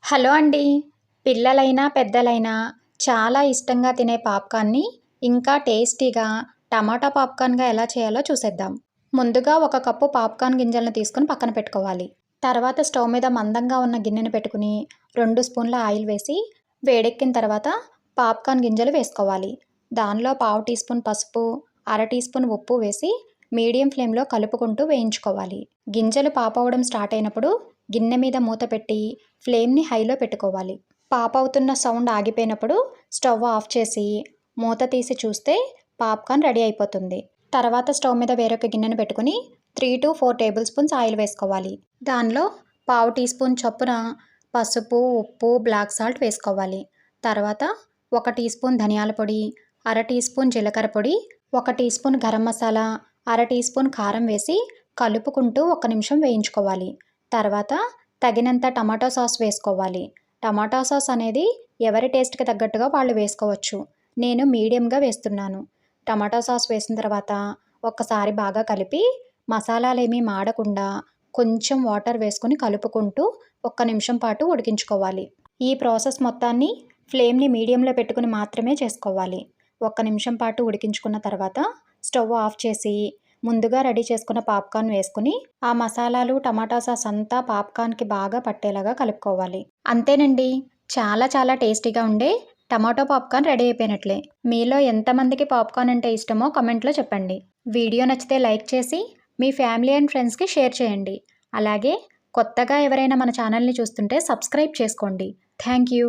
Hello అండి. పిల్లలైనా, పెద్దలైనా చాలా ఇష్టంగా తినే పాప్‌కార్న్‌ని ఇంకా టేస్టీగా టమాటా పాప్‌కార్న్‌గా ఎలా చేయాలో చూసేద్దాం. ముందుగా ఒక కప్పు పాప్‌కార్న్ గింజలను తీసుకొని పక్కన పెట్టుకోవాలి. తర్వాత స్టవ్ మీద మందంగా ఉన్న గిన్నెను పెట్టుకుని 2 స్పూన్ల ఆయిల్ వేసి వేడెక్కిన తర్వాత పాప్‌కార్న్ గింజలు వేసుకోవాలి. దానిలో పావు టీ స్పూన్ పసుపు, అర టీ స్పూన్ ఉప్పు వేసి మీడియం ఫ్లేమ్‌లో కలుపుకుంటూ వేయించుకోవాలి. గింజలు పాపవడం స్టార్ట్ అయినప్పుడు గిన్నె మీద మూత పెట్టి ఫ్లేమ్‌ని హైలో పెట్టుకోవాలి. పాపవుతున్న సౌండ్ ఆగిపోయినప్పుడు స్టవ్ ఆఫ్ చేసి మూత తీసి చూస్తే పాప్‌కార్న్ రెడీ అయిపోతుంది. తర్వాత స్టవ్ మీద వేరొక గిన్నెను పెట్టుకుని 3-4 టేబుల్ స్పూన్స్ ఆయిల్ వేసుకోవాలి. దానిలో పావు టీ స్పూన్ చొప్పున పసుపు, ఉప్పు, బ్లాక్ సాల్ట్ వేసుకోవాలి. తర్వాత 1 టీ స్పూన్ ధనియాల పొడి, అర టీ స్పూన్ జీలకర్ర పొడి, 1 టీ స్పూన్ గరం మసాలా, అర టీ స్పూన్ కారం వేసి కలుపుకుంటూ 1 నిమిషం వేయించుకోవాలి. తర్వాత తగినంత టమాటో సాస్ వేసుకోవాలి. టమాటో సాస్ అనేది ఎవరి టేస్ట్‌కి తగ్గట్టుగా వాళ్ళు వేసుకోవచ్చు. నేను మీడియంగా వేస్తున్నాను. టమాటో సాస్ వేసిన తర్వాత ఒక్కసారి బాగా కలిపి మసాలాలేమీ మాడకుండా కొంచెం వాటర్ వేసుకొని కలుపుకుంటూ 1 నిమిషం పాటు ఉడికించుకోవాలి. ఈ ప్రాసెస్ మొత్తాన్ని ఫ్లేమ్‌ని మీడియంలో పెట్టుకుని మాత్రమే చేసుకోవాలి. 1 నిమిషం పాటు ఉడికించుకున్న తర్వాత స్టవ్ ఆఫ్ చేసి ముందుగా రెడీ చేసుకున్న పాప్‌కార్న్ వేసుకుని ఆ మసాలాలు, టమాటా సాస్ అంతా పాప్‌కార్న్‌కి బాగా పట్టేలాగా కలుపుకోవాలి. అంతేనండి. చాలా చాలా టేస్టీగా ఉండే టమాటో పాప్‌కార్న్ రెడీ అయిపోయినట్లే. మీలో ఎంతమందికి పాప్‌కార్న్ అంటే ఇష్టమో కామెంట్‌లో చెప్పండి. వీడియో నచ్చితే లైక్ చేసి మీ ఫ్యామిలీ అండ్ ఫ్రెండ్స్‌కి షేర్ చేయండి. అలాగే కొత్తగా ఎవరైనా మన ఛానల్‌ని చూస్తుంటే సబ్స్క్రైబ్ చేసుకోండి. Thank you.